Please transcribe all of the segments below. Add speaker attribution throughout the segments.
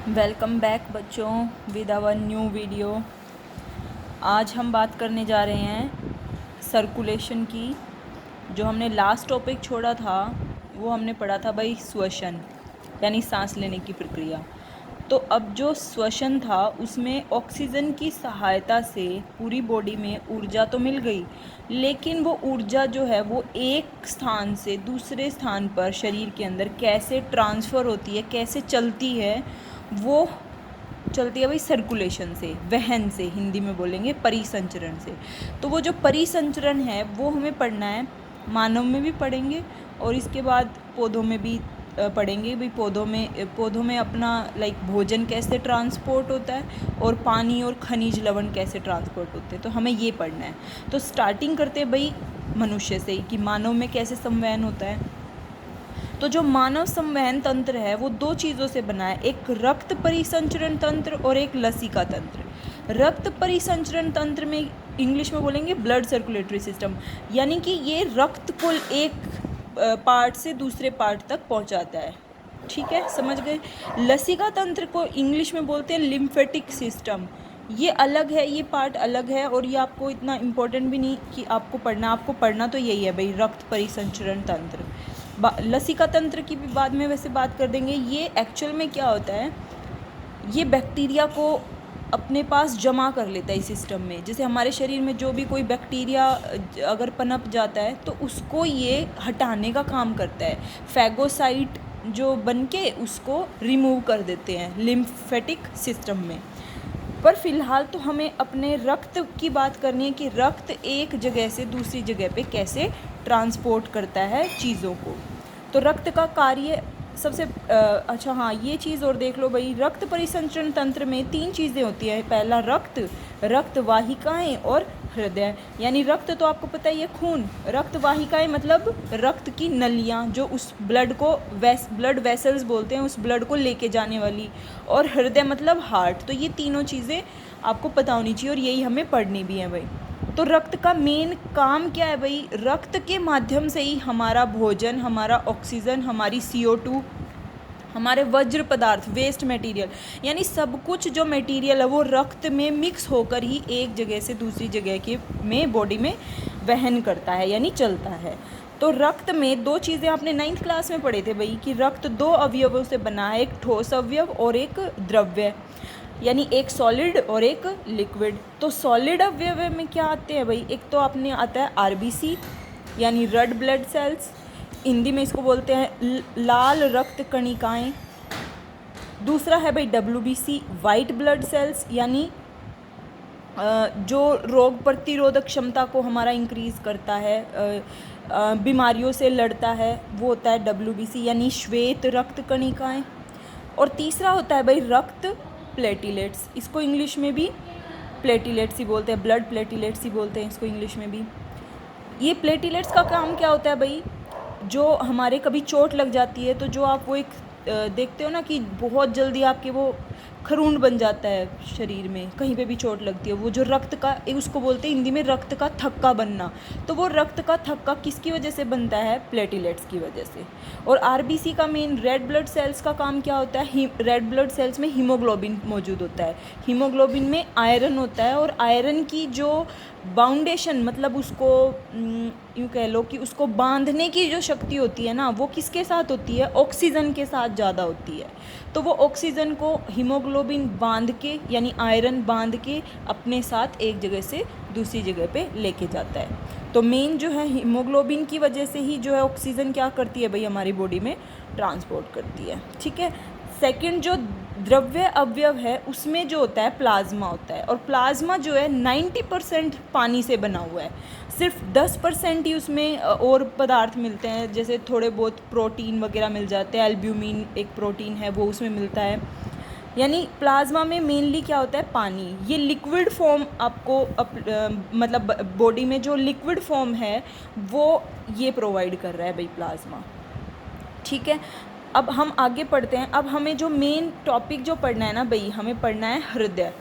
Speaker 1: Welcome back बच्चों with our new video. आज हम बात करने जा रहे हैं सर्कुलेशन की। जो हमने लास्ट टॉपिक छोड़ा था वो हमने पढ़ा था भाई श्वसन यानी सांस लेने की प्रक्रिया। तो अब जो श्वसन था उसमें ऑक्सीजन की सहायता से पूरी बॉडी में ऊर्जा तो मिल गई, लेकिन वो ऊर्जा जो है वो एक स्थान से दूसरे स्थान पर शरीर के अंदर कैसे ट्रांसफ़र होती है, कैसे चलती है, वो चलती है भाई सर्कुलेशन से, वहन से, हिंदी में बोलेंगे परिसंचरण से। तो वो जो परिसंचरण है वो हमें पढ़ना है, मानव में भी पढ़ेंगे और इसके बाद पौधों में भी पढ़ेंगे। भाई पौधों में अपना भोजन कैसे ट्रांसपोर्ट होता है और पानी और खनिज लवण कैसे ट्रांसपोर्ट होते हैं, तो हमें ये पढ़ना है। तो स्टार्टिंग करते हैं भाई मनुष्य से ही कि मानव में कैसे संवहन होता है। तो जो मानव संवहन तंत्र है वो दो चीज़ों से बना है, एक रक्त परिसंचरण तंत्र और एक लसिका तंत्र। रक्त परिसंचरण तंत्र में इंग्लिश में बोलेंगे ब्लड सर्कुलेटरी सिस्टम, यानी कि ये रक्त को एक पार्ट से दूसरे पार्ट तक पहुंचाता है। ठीक है, समझ गए। लसिका तंत्र को इंग्लिश में बोलते हैं लिम्फेटिक सिस्टम। ये अलग है, ये पार्ट अलग है और ये आपको इतना इम्पोर्टेंट भी नहीं कि आपको पढ़ना तो यही है भाई, रक्त परिसंचरण तंत्र। लसिका तंत्र की भी बाद में वैसे बात कर देंगे। ये एक्चुअल में क्या होता है, ये बैक्टीरिया को अपने पास जमा कर लेता है इस सिस्टम में। जैसे हमारे शरीर में जो भी कोई बैक्टीरिया अगर पनप जाता है तो उसको ये हटाने का काम करता है। फैगोसाइट जो बन के उसको रिमूव कर देते हैं लिम्फेटिक सिस्टम में। पर फिलहाल तो हमें अपने रक्त की बात करनी है कि रक्त एक जगह से दूसरी जगह पे कैसे ट्रांसपोर्ट करता है चीज़ों को। तो रक्त का कार्य सबसे अच्छा, हाँ ये चीज़ और देख लो भाई, रक्त परिसंचरण तंत्र में तीन चीज़ें होती है। पहला रक्त वाहिकाएँ और हृदय। यानी रक्त तो आपको पता ही है खून, रक्त वाहिकाएँ मतलब रक्त की नलियाँ जो उस ब्लड को ब्लड वेसल्स बोलते हैं, उस ब्लड को लेके जाने वाली, और हृदय मतलब हार्ट। तो ये तीनों चीज़ें आपको पता होनी चाहिए और यही हमें पढ़नी भी है भाई। तो रक्त का मेन काम क्या है भाई, रक्त के माध्यम से ही हमारा भोजन, हमारा ऑक्सीजन, हमारी CO2, हमारे वज्र पदार्थ, वेस्ट मटेरियल, यानी सब कुछ जो मटेरियल है वो रक्त में मिक्स होकर ही एक जगह से दूसरी जगह के में बॉडी में वहन करता है यानी चलता है। तो रक्त में दो चीज़ें आपने 9th क्लास में पढ़े थे भाई कि रक्त दो अवयवों से बना है, एक ठोस अवयव और एक द्रव्य, यानी एक सॉलिड और एक लिक्विड। तो सॉलिड अवयव में क्या आते हैं भाई, एक तो आपने आता है RBC यानी रेड ब्लड सेल्स, हिंदी में इसको बोलते हैं लाल रक्त कणिकाएँ। दूसरा है भाई WBC वाइट ब्लड सेल्स, यानी जो रोग प्रतिरोधक क्षमता को हमारा इंक्रीज़ करता है, बीमारियों से लड़ता है, वो होता है WBC यानी श्वेत रक्त कणिकाएँ। और तीसरा होता है भाई रक्त प्लेटिलेट्स, इसको इंग्लिश में भी प्लेटिलेट्स ही बोलते हैं, ब्लड प्लेटिलेट्स ही बोलते हैं इसको इंग्लिश में भी। ये प्लेटिलेट्स का काम क्या होता है भाई, जो हमारे कभी चोट लग जाती है तो जो आप वो एक देखते हो ना कि बहुत जल्दी आपके वो खरूंड बन जाता है शरीर में, कहीं पे भी चोट लगती है, वो जो रक्त का, उसको बोलते हैं हिंदी में रक्त का थक्का बनना। तो वो रक्त का थक्का किसकी वजह से बनता है, प्लेटिलेट्स की वजह से। और RBC का मेन रेड ब्लड सेल्स का काम क्या होता है, रेड ब्लड सेल्स में हीमोग्लोबिन मौजूद होता है। हीमोग्लोबिन में आयरन होता है और आयरन की जो बाउंडेशन मतलब उसको यूँ कह लो कि उसको बांधने की जो शक्ति होती है ना, वो किसके साथ होती है, ऑक्सीजन के साथ ज़्यादा होती है। तो वो ऑक्सीजन को हीमोग्लोबिन बांध के यानी आयरन बांध के अपने साथ एक जगह से दूसरी जगह पे लेके जाता है। तो मेन जो है हीमोग्लोबिन की वजह से ही जो है ऑक्सीजन क्या करती है भाई, हमारी बॉडी में ट्रांसपोर्ट करती है। ठीक है। सेकंड जो द्रव्य अवयव है उसमें जो होता है प्लाज्मा होता है, और प्लाज्मा जो है 90% पानी से बना हुआ है, सिर्फ 10% ही उसमें और पदार्थ मिलते हैं, जैसे थोड़े बहुत प्रोटीन वगैरह मिल जाते हैं, एल्ब्यूमिन एक प्रोटीन है वो उसमें मिलता है। यानी प्लाज्मा में मेनली क्या होता है, पानी। ये लिक्विड फॉर्म आपको मतलब बॉडी में जो लिक्विड फॉर्म है वो ये प्रोवाइड कर रहा है भाई प्लाज्मा। ठीक है, अब हम आगे पढ़ते हैं। अब हमें जो मेन टॉपिक जो पढ़ना है ना भाई, हमें पढ़ना है हृदय।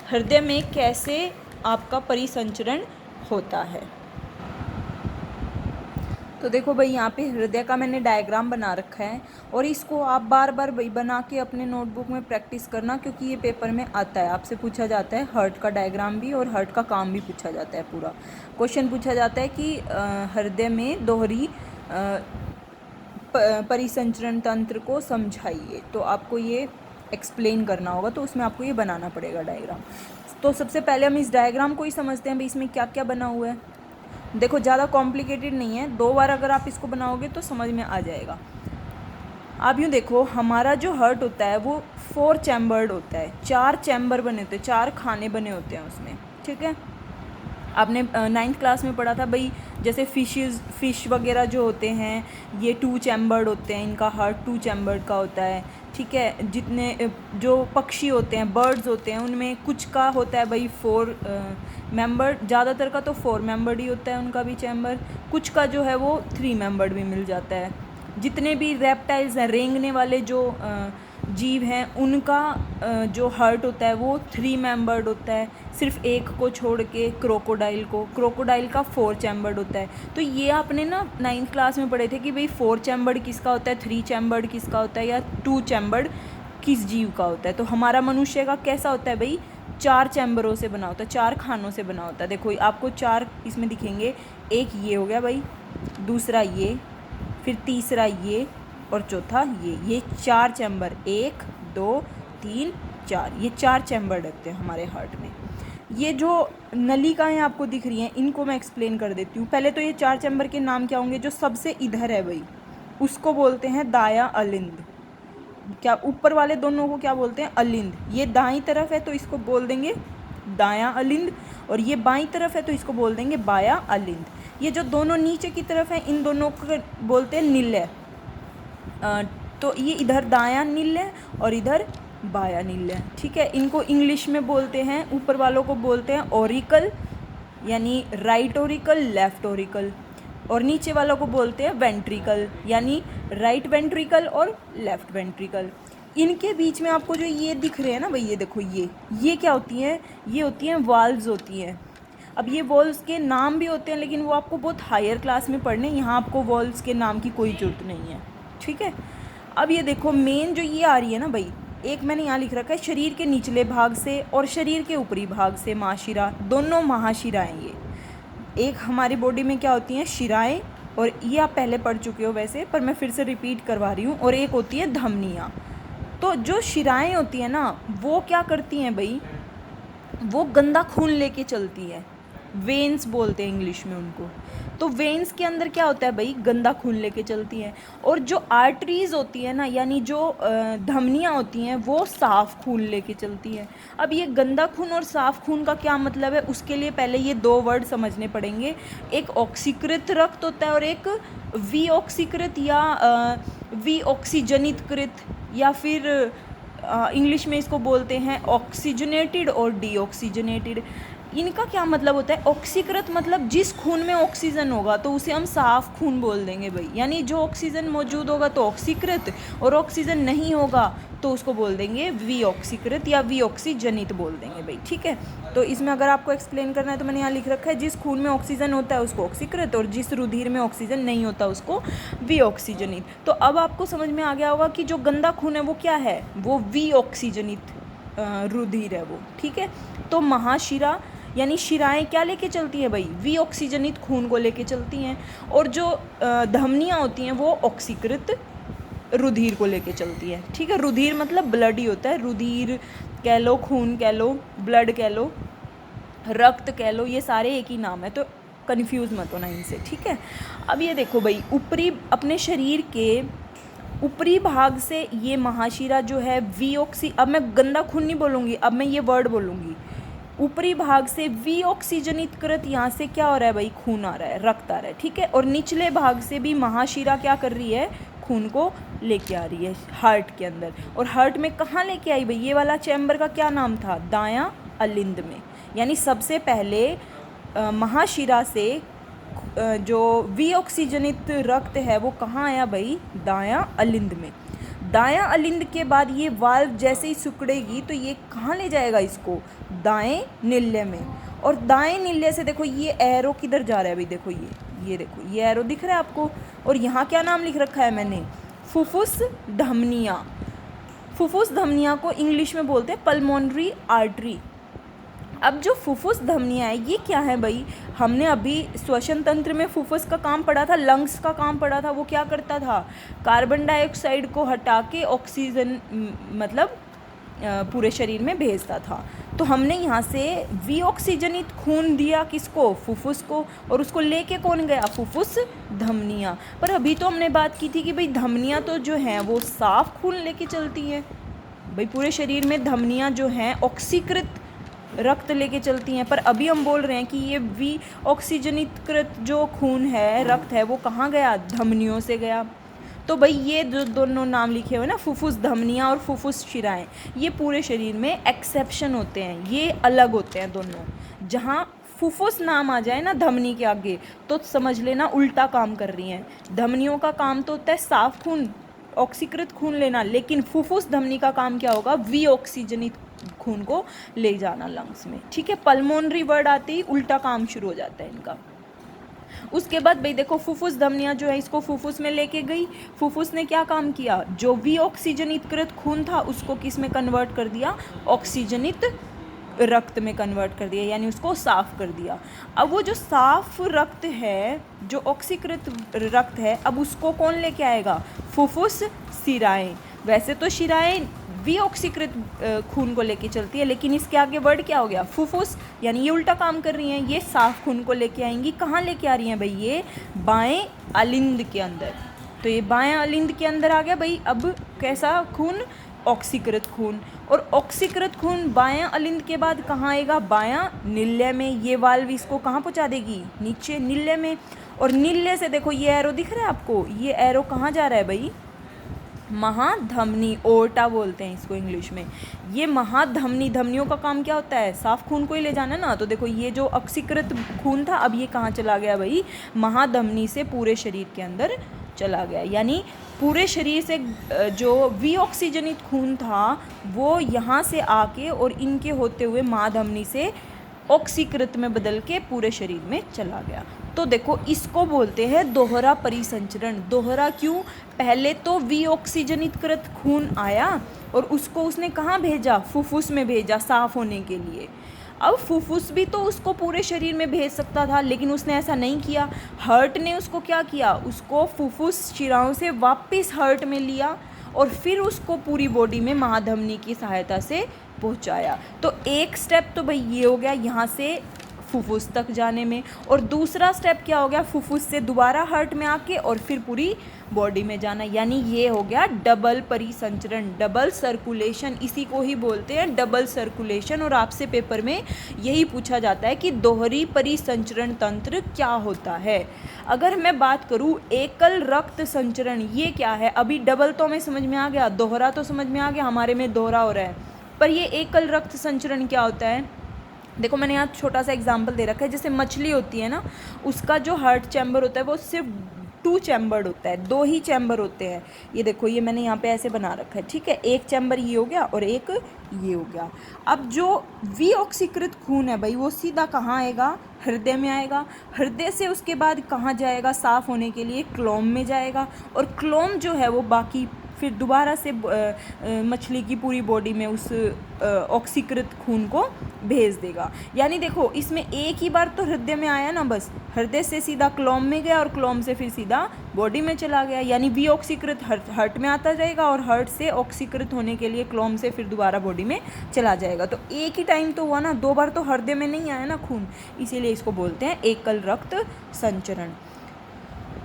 Speaker 1: हृदय में कैसे आपका परिसंचरण होता है। तो देखो भाई यहाँ पे हृदय का मैंने डायग्राम बना रखा है और इसको आप बार बार भाई बना के अपने नोटबुक में प्रैक्टिस करना, क्योंकि ये पेपर में आता है, आपसे पूछा जाता है हार्ट का डायग्राम भी और हार्ट का काम भी पूछा जाता है। पूरा क्वेश्चन पूछा जाता है कि हृदय में दोहरी परिसंचरण तंत्र को समझाइए, तो आपको ये एक्सप्लेन करना होगा, तो उसमें आपको ये बनाना पड़ेगा डायग्राम। तो सबसे पहले हम इस डायग्राम को ही समझते हैं भाई इसमें क्या क्या बना हुआ है। देखो ज़्यादा कॉम्प्लिकेटेड नहीं है, 2 बार अगर आप इसको बनाओगे तो समझ में आ जाएगा। आप यूँ देखो, हमारा जो हार्ट होता है वो 4 चैम्बर्ड होता है, 4 चैम्बर बने होते हैं, 4 खाने बने होते हैं उसमें, ठीक है। आपने 9th क्लास में पढ़ा था भाई, जैसे फिश वगैरह जो होते हैं ये 2 चैम्बर्ड होते हैं, इनका हार्ट 2 चैम्बर्ड का होता है, ठीक है। जितने जो पक्षी होते हैं, बर्ड्स होते हैं, उनमें कुछ का होता है भाई 4 मेंबर, ज़्यादातर का तो 4 मेंबर्ड ही होता है उनका भी चैम्बर, कुछ का जो है वो 3 मेंबर्ड भी मिल जाता है। जितने भी रेप्टाइल्स हैं, रेंगने वाले जो जीव हैं, उनका जो हार्ट होता है वो 3 मेंबर्ड होता है, सिर्फ एक को छोड़ के, क्रोकोडाइल का 4 चैम्बर्ड होता है। तो ये आपने ना 9th क्लास में पढ़े थे कि भाई 4 चैम्बर्ड किसका होता है, 3 चैम्बर्ड किसका होता है, या 2 चैम्बर्ड किस जीव का होता है। तो हमारा मनुष्य का कैसा होता है भाई, 4 चैम्बरों से बना होता है, 4 खानों से बना होता है। देखो आपको 4 इसमें दिखेंगे, एक ये हो गया भाई, दूसरा ये, फिर तीसरा ये, और चौथा ये 4 चैम्बर, 1 2 3 4, ये 4 चैम्बर रखते हैं हमारे हार्ट में। ये जो नलिकाएं आपको दिख रही हैं, इनको मैं एक्सप्लेन कर देती हूँ। पहले तो ये 4 चैम्बर के नाम क्या होंगे, जो सबसे इधर है भाई उसको बोलते हैं दायां अलिंद। क्या ऊपर वाले दोनों को क्या बोलते हैं, अलिंद। ये दाईं तरफ है तो इसको बोल देंगे दायां अलिंद, और ये बाईं तरफ है तो इसको बोल देंगे बायां अलिंद। ये जो दोनों नीचे की तरफ हैं, इन दोनों को बोलते हैं निलय। तो ये इधर दायां निलय और इधर बायां निलय, ठीक है। इनको इंग्लिश में बोलते हैं, ऊपर वालों को बोलते हैं ऑरिकल, यानी राइट ऑरिकल, लेफ्ट ऑरिकल, और नीचे वालों को बोलते हैं वेंट्रिकल, यानी राइट वेंट्रिकल और लेफ्ट वेंट्रिकल। इनके बीच में आपको जो ये दिख रहे हैं ना भाई, ये देखो ये क्या होती हैं, ये होती हैं वाल्व्स होती हैं। अब ये वॉल्व्स के नाम भी होते हैं, लेकिन वो आपको बहुत हायर क्लास में पढ़ने, यहाँ आपको वॉल्व्स के नाम की कोई ज़रूरत नहीं है, ठीक है। अब ये देखो मेन जो ये आ रही है ना भाई, एक मैंने यहाँ लिख रखा है, शरीर के निचले भाग से और शरीर के ऊपरी भाग से महाशिरा, दोनों महाशिराएँ। ये एक हमारी बॉडी में क्या होती हैं, शिराएँ, और ये आप पहले पढ़ चुके हो वैसे, पर मैं फिर से रिपीट करवा रही हूँ, और एक होती है धमनियाँ। तो जो शिराएँ होती हैं ना, वो क्या करती हैं भाई, वो गंदा खून लेके चलती है, वेन्स बोलते हैं इंग्लिश में उनको। तो वेन्स के अंदर क्या होता है भाई, गंदा खून लेके चलती हैं। और जो आर्टरीज होती है ना, यानी जो धमनियाँ होती हैं, वो साफ़ खून लेके चलती हैं। अब ये गंदा खून और साफ़ खून का क्या मतलब है, उसके लिए पहले ये 2 वर्ड समझने पड़ेंगे। एक ऑक्सीकृत रक्त होता है और एक विऑक्सीकृत या विऑक्सीजनितकृत, या फिर इंग्लिश में इसको बोलते हैं ऑक्सीजनेटेड और डीऑक्सीजनेटेड। इनका क्या मतलब होता है, ऑक्सीकृत मतलब जिस खून में ऑक्सीजन होगा तो उसे हम साफ़ खून बोल देंगे भाई, यानी जो ऑक्सीजन मौजूद होगा तो ऑक्सीकृत, और ऑक्सीजन नहीं होगा तो उसको बोल देंगे विऑक्सीकृत या विऑक्सीजनित बोल देंगे भाई, ठीक है। तो इसमें अगर आपको एक्सप्लेन करना है तो मैंने यहाँ लिख रखा है, जिस खून में ऑक्सीजन होता है उसको ऑक्सीकृत, और जिस रुधिर में ऑक्सीजन नहीं होता उसको विऑक्सीजनित। तो अब आपको समझ में आ गया होगा कि जो गंदा खून है वो क्या है, वो विऑक्सीजनित रुधिर है वो, ठीक है। तो महाशिरा यानी शिराएँ क्या लेके चलती हैं भाई, विऑक्सीजनित खून को लेके चलती हैं, और जो धमनियाँ होती हैं वो ऑक्सीकृत रुधिर को लेके चलती है, ठीक है। रुधिर मतलब ब्लड ही होता है, रुधिर कह लो, खून कह लो, ब्लड कह लो, रक्त कह लो, ये सारे एक ही नाम है, तो कन्फ्यूज़ मत होना इनसे, ठीक है। अब ये देखो भाई, ऊपरी अपने शरीर के ऊपरी भाग से ये महाशिरा जो है अब मैं गंदा खून नहीं बोलूँगी, अब मैं ये वर्ड बोलूँगी, ऊपरी भाग से विऑक्सीजनित कृत, यहाँ से क्या हो रहा है भाई, खून आ रहा है, रक्त आ रहा है, ठीक है। और निचले भाग से भी महाशिरा क्या कर रही है, खून को लेके आ रही है हार्ट के अंदर। और हार्ट में कहाँ लेके आई भाई, ये वाला चैम्बर का क्या नाम था, दायां अलिंद में। यानी सबसे पहले महाशिरा से जो विऑक्सीजनित रक्त है वो कहाँ आया भाई, दायां अलिंद में। दायां अलिंद के बाद ये वाल्व जैसे ही सिकुड़ेगी तो ये कहाँ ले जाएगा इसको, दाएं निल्य में। और दाएं निल्य से देखो ये एरो किधर जा रहा है भाई, देखो ये देखो ये एरो दिख रहा है आपको, और यहाँ क्या नाम लिख रखा है मैंने, फुफ्फुस धमनियाँ। फुफ्फुस धमनियाँ को इंग्लिश में बोलते हैं पल्मोनरी आर्टरी। अब जो फुफ्फुस धमनियाँ है ये क्या है भाई, हमने अभी श्वसन तंत्र में फुफ्फुस का काम पढ़ा था, लंग्स का काम पढ़ा था। वो क्या करता था, कार्बन डाइऑक्साइड को हटा के ऑक्सीजन मतलब पूरे शरीर में भेजता था। तो हमने यहाँ से विऑक्सीजनित खून दिया किसको, फुफ्फुस को, और उसको लेके कौन गया, फुफ्फुस धमनियाँ। पर अभी तो हमने बात की थी कि भाई धमनियाँ तो जो हैं वो साफ खून लेके चलती हैं। भाई पूरे शरीर में धमनियाँ जो हैं ऑक्सीकृत रक्त लेके चलती हैं, पर अभी हम बोल रहे हैं कि ये विऑक्सीजनित जो खून है, रक्त है, वो कहाँ गया, धमनियों से गया। तो भाई ये जो दोनों नाम लिखे हुए ना, फुफ्फुस धमनियाँ और फुफ्फुस शिराएँ, ये पूरे शरीर में एक्सेप्शन होते हैं, ये अलग होते हैं दोनों। जहाँ फुफ्फुस नाम आ जाए ना धमनी के आगे तो समझ लेना उल्टा काम कर रही हैं। धमनियों का काम तो होता है साफ खून, ऑक्सीकृत खून लेना, लेकिन फुफ्फुस धमनी का काम क्या होगा, विऑक्सीजनित खून को ले जाना लंग्स में। ठीक है, पल्मोनरी वर्ड आते ही उल्टा काम शुरू हो जाता है इनका। उसके बाद भाई देखो फुफ्फुस धमनियाँ जो है इसको फुफ्फुस में लेके गई, फुफ्फुस ने क्या काम किया, जो विऑक्सीजनित खून था उसको किस में कन्वर्ट कर दिया, ऑक्सीजनित रक्त में कन्वर्ट कर दिया, यानी उसको साफ कर दिया। अब वो जो साफ रक्त है, जो ऑक्सीकृत रक्त है, अब उसको कौन लेके आएगा, फुफ्फुस शिराएँ। वैसे तो शिराएँ विऑक्सीकृत खून को लेके चलती है, लेकिन इसके आगे वर्ड क्या हो गया, फुफ्फुस, यानी ये उल्टा काम कर रही हैं। ये साफ खून को लेके आएंगी, कहाँ लेके आ रही हैं भाई, ये बाएं अलिंद के अंदर। तो ये बाएं अलिंद के अंदर आ गया भाई। अब कैसा खून, ऑक्सीकृत खून। और ऑक्सीकृत खून बाएं अलिंद के बाद कहाँ आएगा, बायां निल्य में। ये वाल्व इसको कहाँ पहुँचा देगी, नीचे निल्य में। और निल्य से देखो ये एरो दिख रहा है आपको, ये एरो कहाँ जा रहा है भाई, महाधमनी, ओर्टा बोलते हैं इसको इंग्लिश में। ये महाधमनी, धमनियों का काम क्या होता है, साफ खून को ही ले जाना ना। तो देखो ये जो ऑक्सीकृत खून था अब ये कहाँ चला गया भाई, महाधमनी से पूरे शरीर के अंदर चला गया। यानी पूरे शरीर से जो विऑक्सीजनित खून था वो यहाँ से आके और इनके होते हुए महाधमनी से ऑक्सीकृत में बदल के पूरे शरीर में चला गया। तो देखो इसको बोलते हैं दोहरा परिसंचरण। दोहरा क्यों, पहले तो विऑक्सीजनित खून आया और उसको उसने कहाँ भेजा, फुफ्फुस में भेजा साफ होने के लिए। अब फुफ्फुस भी तो उसको पूरे शरीर में भेज सकता था, लेकिन उसने ऐसा नहीं किया। हार्ट ने उसको क्या किया, उसको फुफ्फुस शिराओं से वापस हार्ट में लिया और फिर उसको पूरी बॉडी में महाधमनी की सहायता से पहुंचाया। तो एक स्टेप तो भाई ये हो गया यहाँ से फुफ्फुस तक जाने में, और दूसरा स्टेप क्या हो गया, फुफ्फुस से दोबारा हार्ट में आके और फिर पूरी बॉडी में जाना। यानी ये हो गया डबल परिसंचरण, डबल सर्कुलेशन। इसी को ही बोलते हैं डबल सर्कुलेशन। और आपसे पेपर में यही पूछा जाता है कि दोहरी परिसंचरण तंत्र क्या होता है। अगर मैं बात करूँ एकल रक्त संचरण, ये क्या है, अभी डबल तो हमें समझ में आ गया, दोहरा तो समझ में आ गया, हमारे में दोहरा हो रहा है, पर ये एकल रक्त संचरण क्या होता है। देखो मैंने यहाँ छोटा सा एग्जांपल दे रखा है, जैसे मछली होती है ना, उसका जो हार्ट चैम्बर होता है वो सिर्फ 2 चैम्बर्ड होता है, 2 ही चैम्बर होते हैं। ये देखो ये मैंने यहाँ पे ऐसे बना रखा है, ठीक है, एक चैम्बर ये हो गया और एक ये हो गया। अब जो विऑक्सीकृत खून है भाई वो सीधा कहाँ आएगा, हृदय में आएगा। हृदय से उसके बाद कहाँ जाएगा साफ होने के लिए, क्लोम में जाएगा, और क्लोम जो है वो बाकी फिर दोबारा से मछली की पूरी बॉडी में उस ऑक्सीकृत खून को भेज देगा। यानी देखो इसमें एक ही बार तो हृदय में आया ना, बस हृदय से सीधा क्लोम में गया और क्लोम से फिर सीधा बॉडी में चला गया। यानी विऑक्सीकृत हार्ट में आता जाएगा और हार्ट से ऑक्सीकृत होने के लिए क्लोम से फिर दोबारा बॉडी में चला जाएगा। तो एक ही टाइम तो हुआ ना, 2 बार तो हृदय में नहीं आया ना खून, इसीलिए इसको बोलते हैं एकल रक्त संचरण।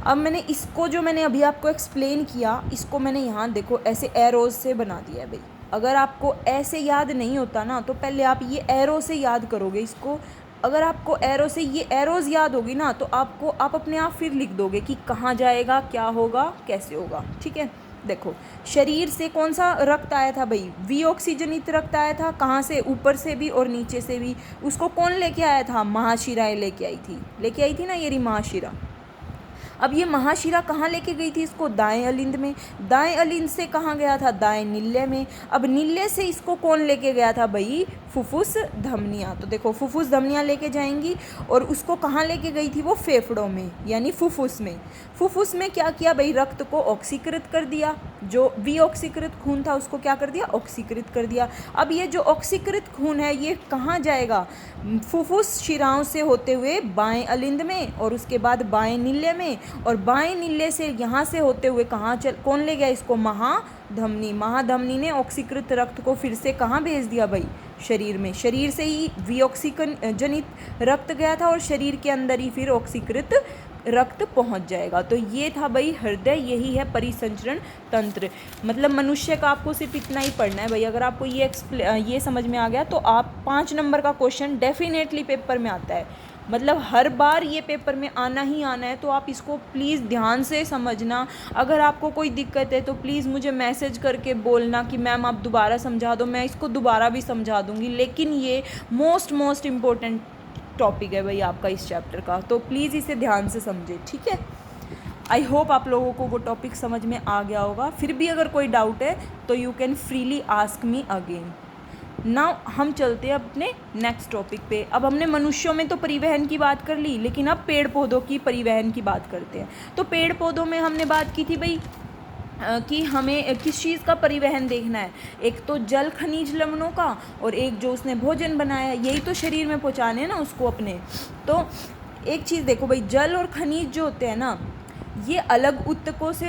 Speaker 1: अब मैंने इसको जो मैंने अभी आपको एक्सप्लेन किया, इसको मैंने यहाँ देखो ऐसे एरोज से बना दिया है भाई। अगर आपको ऐसे याद नहीं होता ना तो पहले आप ये एरो से याद करोगे इसको। अगर आपको एरो से ये एरोज याद होगी ना तो आप अपने आप फिर लिख दोगे कि कहाँ जाएगा, क्या होगा, कैसे होगा। ठीक है, देखो शरीर से कौन सा रक्त आया था भाई, विऑक्सीजनित रक्त आया था। कहाँ से, ऊपर से भी और नीचे से भी। उसको कौन लेके आया था, महाशिराएँ लेके आई थी ना, ये रही महाशिरा। अब ये महाशिरा कहाँ लेके गई थी इसको, दाएं अलिंद में। दाएं अलिंद से कहाँ गया था, दाएं निल्य में। अब निल्य से इसको कौन लेके गया था भाई, फुफ्फुस धमनियाँ। तो देखो फुफ्फुस धमनियाँ लेके जाएंगी और उसको कहाँ लेके गई थी वो, फेफड़ों में यानी फुफ्फुस में। फुफ्फुस में क्या किया भाई, रक्त को ऑक्सीकृत कर दिया, जो विऑक्सीकृत खून था उसको क्या कर दिया, ऑक्सीकृत कर दिया। अब ये जो ऑक्सीकृत खून है ये कहाँ जाएगा, फुफ्फुस शिराओं से होते हुए बाएं अलिंद में और उसके बाद बाएं नीले में, और बाएं नीले से यहाँ से होते हुए कहाँ कौन ले गया इसको, महाधमनी। महाधमनी ने ऑक्सीकृत रक्त को फिर से कहाँ भेज दिया भाई, शरीर में। शरीर से ही विऑक्सीकरण जनित रक्त गया था और शरीर के अंदर ही फिर ऑक्सीकृत रक्त पहुंच जाएगा। तो ये था भाई हृदय, यही है परिसंचरण तंत्र। मतलब मनुष्य का आपको सिर्फ इतना ही पढ़ना है भाई। अगर आपको ये समझ में आ गया तो आप 5 नंबर का क्वेश्चन डेफिनेटली पेपर में आता है, मतलब हर बार ये पेपर में आना ही आना है। तो आप इसको प्लीज़ ध्यान से समझना। अगर आपको कोई दिक्कत है तो प्लीज़ मुझे मैसेज करके बोलना कि मैम आप दोबारा समझा दो, मैं इसको दोबारा भी समझा दूँगी। लेकिन ये मोस्ट इम्पोर्टेंट टॉपिक है भाई आपका इस चैप्टर का, तो प्लीज़ इसे ध्यान से समझे, ठीक है। आई होप आप लोगों को वो टॉपिक समझ में आ गया होगा। फिर भी अगर कोई डाउट है तो you can freely ask me again. Now हम चलते हैं अपने नेक्स्ट टॉपिक पे। अब हमने मनुष्यों में तो परिवहन की बात कर ली, लेकिन अब पेड़ पौधों की परिवहन की बात करते हैं। तो पेड़ पौधों में हमने बात की थी भाई कि हमें किस चीज़ का परिवहन देखना है, एक तो जल खनिज लवणों का और एक जो उसने भोजन बनाया, यही तो शरीर में पहुँचाने हैं ना उसको अपने। तो एक चीज़ देखो भाई, जल और खनिज जो होते हैं ना ये अलग ऊतकों से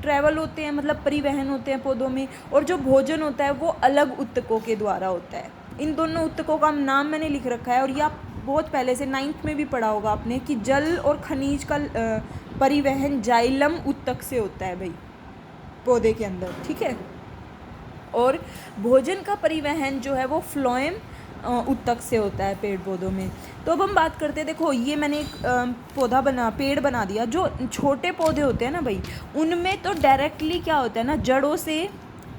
Speaker 1: ट्रैवल होते हैं, मतलब परिवहन होते हैं पौधों में, और जो भोजन होता है वो अलग ऊतकों के द्वारा होता है। इन दोनों ऊतकों का नाम मैंने लिख रखा है और ये आप बहुत पहले से 9th में भी पढ़ा होगा आपने कि जल और खनिज का परिवहन जाइलम ऊतक से होता है भाई पौधे के अंदर, ठीक है। और भोजन का परिवहन जो है वो फ्लोएम ऊतक से होता है पेड़ पौधों में। तो अब हम बात करते हैं, देखो ये मैंने एक पेड़ बना दिया। जो छोटे पौधे होते हैं ना भाई, उनमें तो डायरेक्टली क्या होता है ना, जड़ों से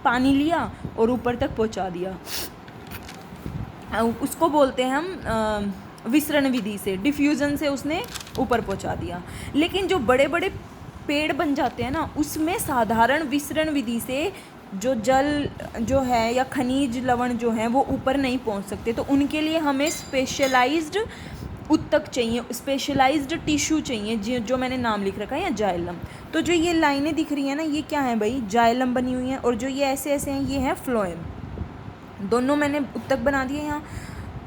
Speaker 1: पानी लिया और ऊपर तक पहुंचा दिया, उसको बोलते हैं हम विसरण विधि से, डिफ्यूज़न से उसने ऊपर पहुंचा दिया। लेकिन जो बड़े बड़े पेड़ बन जाते हैं ना, उसमें साधारण विसरण विधि से जो जल जो है या खनिज लवण जो हैं वो ऊपर नहीं पहुंच सकते। तो उनके लिए हमें स्पेशलाइज्ड ऊतक चाहिए, स्पेशलाइज्ड टिश्यू चाहिए, जो मैंने नाम लिख रखा है या जाइलम। तो जो ये लाइनें दिख रही हैं ना, ये क्या है भाई, जाइलम बनी हुई हैं, और जो ये ऐसे ऐसे हैं ये है फ्लोएम। दोनों मैंने ऊतक बना दिए यहाँ।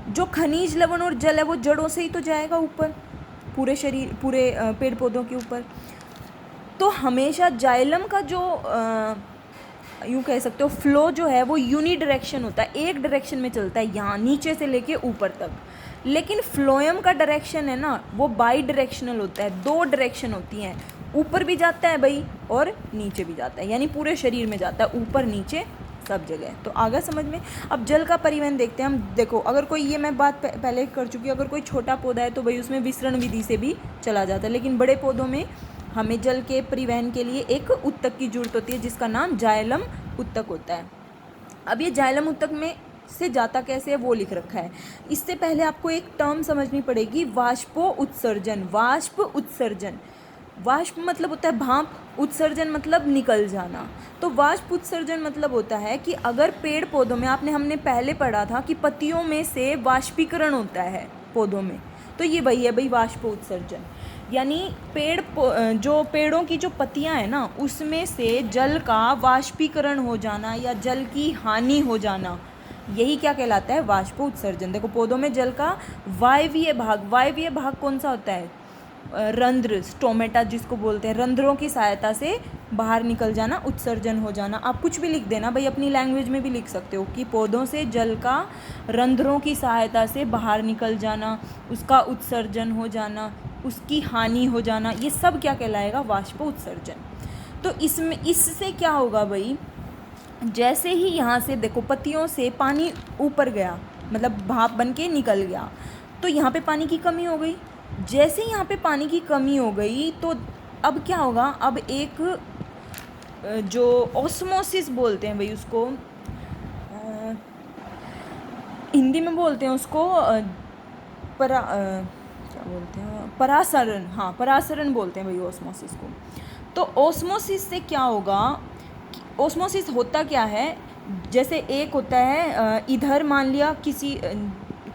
Speaker 1: जो खनिज लवण और जल है वो जड़ों से ही तो जाएगा ऊपर, पूरे शरीर, पूरे पेड़ पौधों के ऊपर। तो हमेशा जाइलम का जो यूँ कह सकते हो फ्लो जो है वो यूनी डायरेक्शन होता है, एक डायरेक्शन में चलता है, यहाँ नीचे से लेके ऊपर तक। लेकिन फ्लोएम का डायरेक्शन है ना वो बाई डायरेक्शनल होता है, 2 डायरेक्शन होती हैं, ऊपर भी जाता है भाई और नीचे भी जाता है, यानी पूरे शरीर में जाता है, ऊपर नीचे सब जगह। तो आगे समझ में। अब जल का परिवहन देखते हैं हम। देखो अगर कोई, ये मैं बात पहले कर चुकी हूँ, अगर कोई छोटा पौधा है तो भाई उसमें विसरण विधि से भी चला जाता है, लेकिन बड़े पौधों में हमें जल के परिवहन के लिए एक ऊतक की जरूरत होती है जिसका नाम जाइलम ऊतक होता है। अब ये जाइलम ऊतक में से जाता कैसे है वो लिख रखा है। इससे पहले आपको एक टर्म समझनी पड़ेगी, वाष्पो उत्सर्जन। वाष्प उत्सर्जन, वाष्प मतलब होता है भाप, उत्सर्जन मतलब निकल जाना। तो वाष्प उत्सर्जन मतलब होता है कि अगर पेड़ पौधों में, हमने पहले पढ़ा था कि पत्तियों में से वाष्पीकरण होता है पौधों में, तो ये वही है भाई वाष्प उत्सर्जन। यानी जो पेड़ों की जो पत्तियां हैं ना उसमें से जल का वाष्पीकरण हो जाना या जल की हानि हो जाना, यही क्या कहलाता है, वाष्प उत्सर्जन। देखो पौधों में जल का वायवीय भाग कौन सा होता है, रंध्र, स्टोमेटा जिसको बोलते हैं, रंध्रों की सहायता से बाहर निकल जाना, उत्सर्जन हो जाना। आप कुछ भी लिख देना भाई, अपनी लैंग्वेज में भी लिख सकते हो कि पौधों से जल का रंध्रों की सहायता से बाहर निकल जाना, उसका उत्सर्जन हो जाना, उसकी हानि हो जाना, ये सब क्या कहलाएगा, वाष्प उत्सर्जन। तो इससे क्या होगा भाई, जैसे ही यहाँ से देखो पत्तियों से पानी ऊपर गया, मतलब भाप बन के निकल गया, तो यहाँ पे पानी की कमी हो गई। जैसे यहाँ पे पानी की कमी हो गई तो अब क्या होगा, अब एक जो ऑस्मोसिस बोलते हैं भाई उसको, हिंदी में बोलते हैं उसको क्या बोलते हैं, परासरण, हाँ परासरण बोलते हैं भाई ऑस्मोसिस को। तो ऑस्मोसिस से क्या होगा, ऑस्मोसिस होता क्या है, जैसे एक होता है इधर मान लिया किसी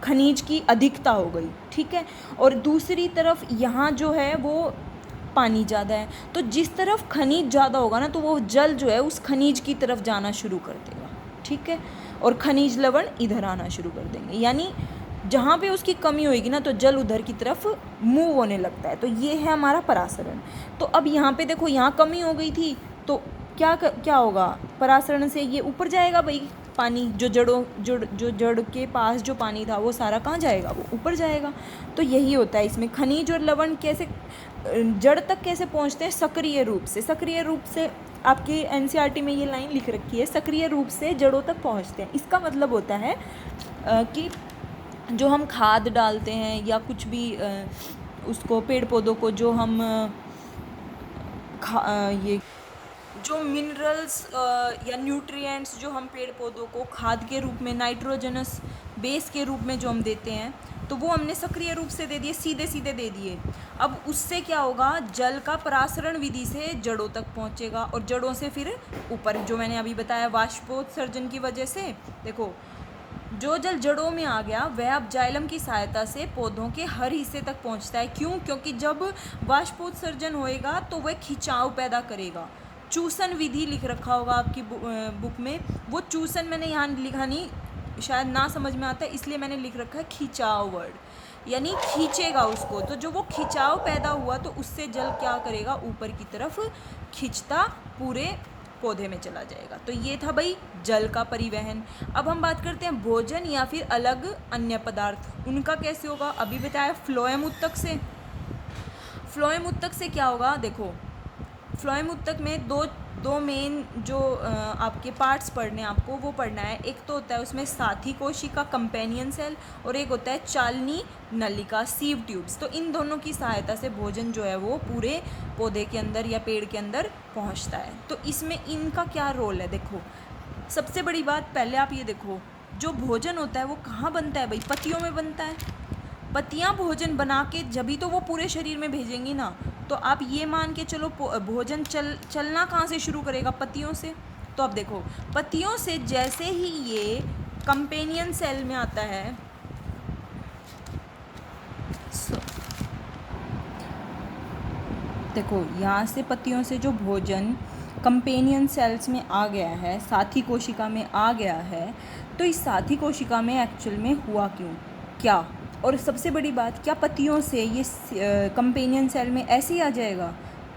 Speaker 1: खनिज की अधिकता हो गई, ठीक है, और दूसरी तरफ यहाँ जो है वो पानी ज़्यादा है, तो जिस तरफ खनिज ज़्यादा होगा ना तो वो जल जो है उस खनिज की तरफ जाना शुरू कर देगा, ठीक है, और खनिज लवण इधर आना शुरू कर देंगे। यानी जहाँ पे उसकी कमी होगी ना तो जल उधर की तरफ मूव होने लगता है। तो ये है हमारा परासरण। तो अब यहाँ पे देखो, यहाँ कमी हो गई थी तो क्या होगा, परासरण से ये ऊपर जाएगा भाई, पानी जो जड़ के पास जो पानी था वो सारा कहाँ जाएगा, वो ऊपर जाएगा। तो यही होता है इसमें। खनिज और लवण कैसे जड़ तक कैसे पहुँचते हैं, सक्रिय रूप से। सक्रिय रूप से आपके एनसीईआरटी में ये लाइन लिख रखी है, सक्रिय रूप से जड़ों तक पहुँचते हैं। इसका मतलब होता है कि जो हम खाद डालते हैं या कुछ भी उसको पेड़ पौधों को जो हम ये जो मिनरल्स या न्यूट्रिएंट्स जो हम पेड़ पौधों को खाद के रूप में, नाइट्रोजनस बेस के रूप में जो हम देते हैं, तो वो हमने सक्रिय रूप से दे दिए, सीधे सीधे दे दिए। अब उससे क्या होगा, जल का परासरण विधि से जड़ों तक पहुंचेगा और जड़ों से फिर ऊपर, जो मैंने अभी बताया वाष्पोत्सर्जन की वजह से। देखो, जो जल जड़ों में आ गया वह अब जाइलम की सहायता से पौधों के हर हिस्से तक पहुंचता है। क्यों? क्योंकि जब वाष्पोत्सर्जन होएगा तो वह खिंचाव पैदा करेगा। चूसन विधि लिख रखा होगा आपकी बुक में, वो चूसन मैंने यहाँ लिखा नहीं, शायद ना समझ में आता है इसलिए मैंने लिख रखा है खिंचाव वर्ड, यानी खींचेगा उसको। तो जो वो खिंचाव पैदा हुआ तो उससे जल क्या करेगा, ऊपर की तरफ खिंचता पूरे पौधे में चला जाएगा। तो ये था भाई जल का परिवहन। अब हम बात करते हैं भोजन या फिर अलग अन्य पदार्थ, उनका कैसे होगा। अभी बताया फ्लोएम उत्तक से। फ्लोएम उत्तक से क्या होगा, देखो फ्लोएम उत्तक में दो मेन जो आपके पार्ट्स पढ़ने आपको वो पढ़ना है। एक तो होता है उसमें साथी कोशिका, कंपेनियन सेल, और एक होता है चालनी नलिका, सीव ट्यूब्स। तो इन दोनों की सहायता से भोजन जो है वो पूरे पौधे के अंदर या पेड़ के अंदर पहुंचता है। तो इसमें इनका क्या रोल है, देखो सबसे बड़ी बात पहले आप ये देखो, जो भोजन होता है वो कहाँ बनता है भाई, पत्तियों में बनता है। पत्तियाँ भोजन बना के जभी तो वो पूरे शरीर में भेजेंगी ना। तो आप ये मान के चलो भोजन चलना कहाँ से शुरू करेगा, पत्तियों से। तो अब देखो, पत्तियों से जैसे ही ये कंपेनियन सेल में आता है, देखो यहाँ से पत्तियों से जो भोजन कंपेनियन सेल्स में आ गया है, साथी कोशिका में आ गया है, तो इस साथी कोशिका में एक्चुअल में हुआ क्या। और सबसे बड़ी बात, क्या पत्तियों से ये कंपेनियन सेल में ऐसे ही आ जाएगा,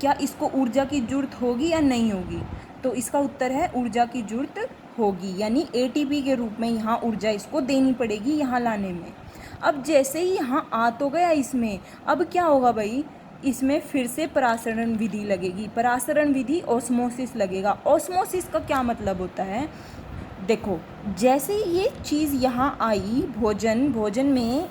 Speaker 1: क्या इसको ऊर्जा की ज़रूरत होगी या नहीं होगी। तो इसका उत्तर है ऊर्जा की ज़रूरत होगी, यानी एटीपी के रूप में यहाँ ऊर्जा इसको देनी पड़ेगी यहाँ लाने में। अब जैसे ही यहाँ आ तो गया इसमें, अब क्या होगा भाई, इसमें फिर से परासरण विधि लगेगी। परासरण विधि ऑस्मोसिस लगेगा। ऑस्मोसिस का क्या मतलब होता है, देखो जैसे ये चीज़ यहाँ आई, भोजन में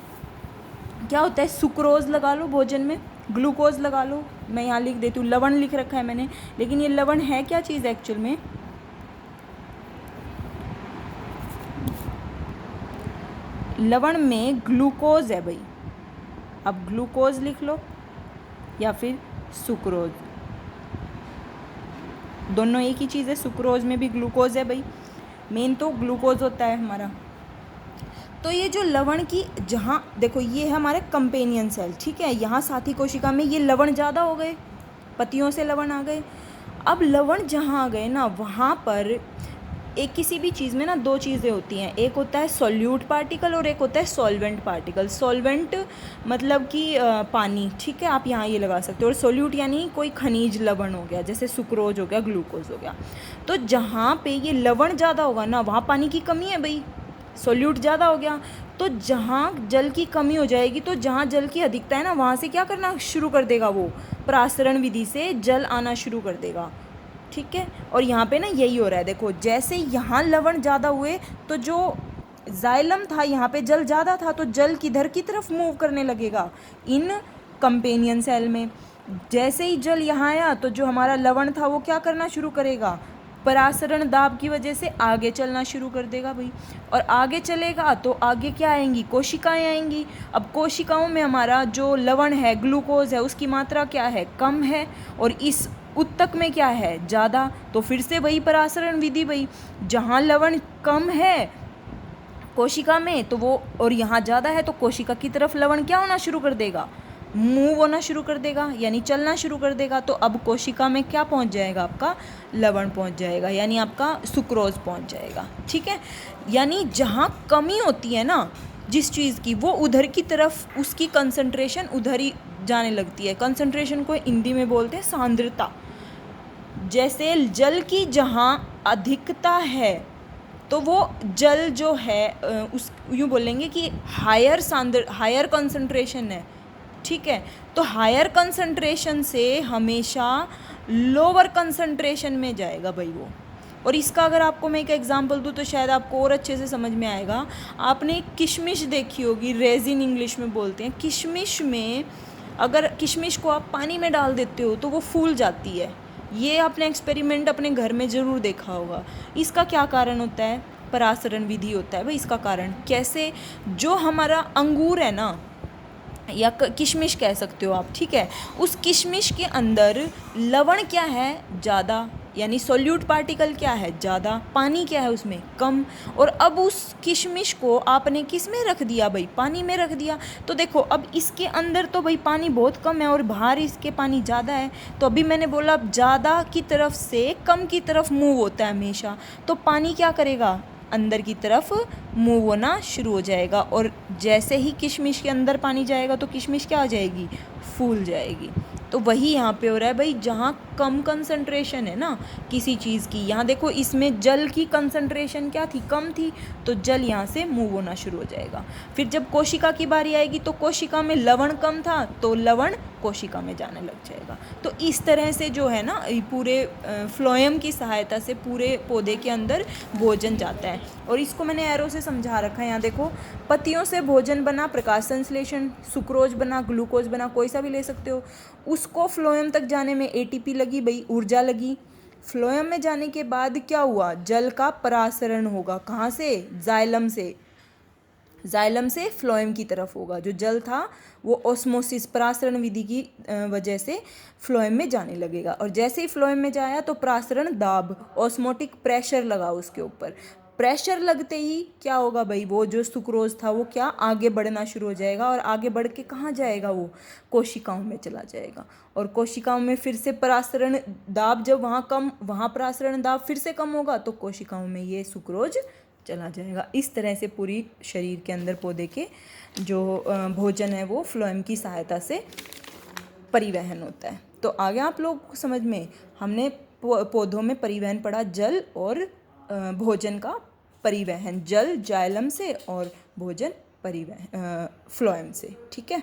Speaker 1: क्या होता है, सुक्रोज लगा लो, भोजन में ग्लूकोज लगा लो, मैं यहाँ लिख देती हूँ, लवण लिख रखा है मैंने, लेकिन ये लवण है क्या चीज़ एक्चुअल में, लवण में ग्लूकोज है भाई। अब ग्लूकोज लिख लो या फिर सुक्रोज, दोनों एक ही चीज़ है। सुक्रोज में भी ग्लूकोज है भाई, मेन तो ग्लूकोज होता है हमारा। तो ये जो लवण की, जहाँ देखो ये है हमारे कंपेनियन सेल, ठीक है, यहाँ साथी कोशिका में ये लवण ज़्यादा हो गए, पत्तियों से लवण आ गए। अब लवण जहाँ आ गए ना, वहाँ पर एक किसी भी चीज़ में ना दो चीज़ें होती हैं, एक होता है सॉल्यूट पार्टिकल और एक होता है सॉल्वेंट पार्टिकल। सॉल्वेंट मतलब कि पानी, ठीक है, आप यहाँ ये लगा सकते हो, और सॉल्यूट यानी कोई खनिज लवण हो गया, जैसे सुक्रोज हो गया, ग्लूकोज हो गया। तो जहाँ पे ये लवण ज़्यादा होगा ना, वहाँ पानी की कमी है भाई, सॉल्यूट ज़्यादा हो गया। तो जहाँ जल की कमी हो जाएगी, तो जहाँ जल की अधिकता है ना, वहाँ से क्या करना शुरू कर देगा, वो परासरण विधि से जल आना शुरू कर देगा, ठीक है। और यहाँ पे ना यही हो रहा है, देखो जैसे यहाँ लवण ज़्यादा हुए तो जो जाइलम था यहाँ पे जल ज़्यादा था, तो जल किधर की तरफ मूव करने लगेगा, इन कंपेनियन सेल में। जैसे ही जल यहाँ आया तो जो हमारा लवण था वो क्या करना शुरू करेगा, परासरण दाब की वजह से आगे चलना शुरू कर देगा भाई। और आगे चलेगा तो आगे क्या आएंगी, कोशिकाएं आएंगी। अब कोशिकाओं में हमारा जो लवण है, ग्लूकोज है, उसकी मात्रा क्या है, कम है, और इस उत्तक में क्या है, ज़्यादा, तो फिर से वही परासरण विधि, वही जहाँ लवण कम है कोशिका में तो वो, और यहाँ ज़्यादा है तो कोशिका की तरफ लवण क्या होना शुरू कर देगा, मूव होना शुरू कर देगा, यानी चलना शुरू कर देगा। तो अब कोशिका में क्या पहुँच जाएगा, आपका लवण पहुँच जाएगा, यानी आपका सुक्रोज पहुँच जाएगा। ठीक है, यानी जहाँ कमी होती है ना जिस चीज़ की, वो उधर की तरफ उसकी कंसंट्रेशन उधर ही जाने लगती है। कंसंट्रेशन को हिंदी में बोलते हैं सांद्रता। जैसे जल की जहाँ अधिकता है तो वो जल जो है उस यूँ बोलेंगे कि हायर कंसंट्रेशन है। ठीक है, तो हायर कंसंट्रेशन से हमेशा लोअर कंसंट्रेशन में जाएगा भाई वो। और इसका अगर आपको मैं एक एग्जांपल दूँ तो शायद आपको और अच्छे से समझ में आएगा। आपने किशमिश देखी होगी, रेजिन इंग्लिश में बोलते हैं। किशमिश में अगर किशमिश को आप पानी में डाल देते हो तो वो फूल जाती है। ये आपने एक्सपेरिमेंट अपने घर में ज़रूर देखा होगा। इसका क्या कारण होता है, परासरण विधि होता है भाई इसका कारण। कैसे, जो हमारा अंगूर है ना, या किशमिश कह सकते हो आप, ठीक है, उस किशमिश के अंदर लवण क्या है, ज़्यादा, यानी सोल्यूट पार्टिकल क्या है, ज़्यादा, पानी क्या है उसमें, कम। और अब उस किशमिश को आपने किस में रख दिया भाई, पानी में रख दिया। तो देखो अब इसके अंदर तो भाई पानी बहुत कम है और बाहर इसके पानी ज़्यादा है। तो अभी मैंने बोला अब ज़्यादा की तरफ से कम की तरफ मूव होता है हमेशा, तो पानी क्या करेगा, अंदर की तरफ मूव होना शुरू हो जाएगा। और जैसे ही किशमिश के अंदर पानी जाएगा तो किशमिश क्या हो जाएगी, फूल जाएगी। तो वही यहाँ पे हो रहा है भाई, जहाँ कम कंसंट्रेशन है ना किसी चीज़ की, यहाँ देखो इसमें जल की कंसंट्रेशन क्या थी, कम थी, तो जल यहाँ से मूव होना शुरू हो जाएगा। फिर जब कोशिका की बारी आएगी तो कोशिका में लवण कम था तो लवण कोशिका में जाने लग जाएगा। तो इस तरह से जो है ना पूरे फ्लोएम की सहायता से पूरे पौधे के अंदर भोजन जाता है। और इसको मैंने एरो से समझा रखा है। यहाँ देखो, पत्तियों से भोजन बना, प्रकाश संश्लेषण, सुक्रोज बना, ग्लूकोज बना, कोई सा भी ले सकते हो। उसको फ्लोएम तक जाने में एटीपी लगी भाई, ऊर्जा लगी। फ्लोएम में जाने के बाद क्या हुआ, जल का परासरण होगा, कहाँ से, जाइलम से। जाइलम से फ्लोएम की तरफ होगा। जो जल था वो ऑस्मोसिस, परासरण विधि की वजह से फ्लोएम में जाने लगेगा। और जैसे ही फ्लोएम में जाया तो परासरण दाब, ऑस्मोटिक प्रेशर लगा उसके ऊपर। प्रेशर लगते ही क्या होगा भाई, वो जो सुक्रोज था वो क्या आगे बढ़ना शुरू हो जाएगा। और आगे बढ़ के कहाँ जाएगा, वो कोशिकाओं में चला जाएगा। और कोशिकाओं में फिर से परासरण दाब, जब वहाँ कम, वहाँ परासरण दाब फिर से कम होगा तो कोशिकाओं में ये सुक्रोज चला जाएगा। इस तरह से पूरी शरीर के अंदर पौधे के जो भोजन है वो फ्लोएम की सहायता से परिवहन होता है। तो आगे आप लोग को समझ में, हमने पौधों में परिवहन पढ़ा, जल और भोजन का परिवहन, जल जाइलम से और भोजन परिवहन फ्लोएम से। ठीक है,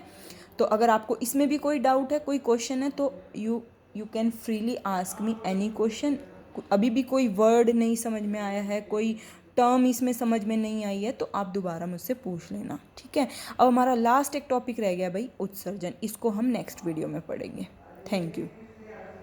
Speaker 1: तो अगर आपको इसमें भी कोई डाउट है, कोई क्वेश्चन है तो you can freely ask me any question. अभी भी कोई वर्ड नहीं समझ में आया है, कोई टर्म इसमें समझ में नहीं आई है तो आप दोबारा मुझसे पूछ लेना। ठीक है, अब हमारा लास्ट एक टॉपिक रह गया भाई, उत्सर्जन। इसको हम नेक्स्ट वीडियो में पढ़ेंगे। Thank you.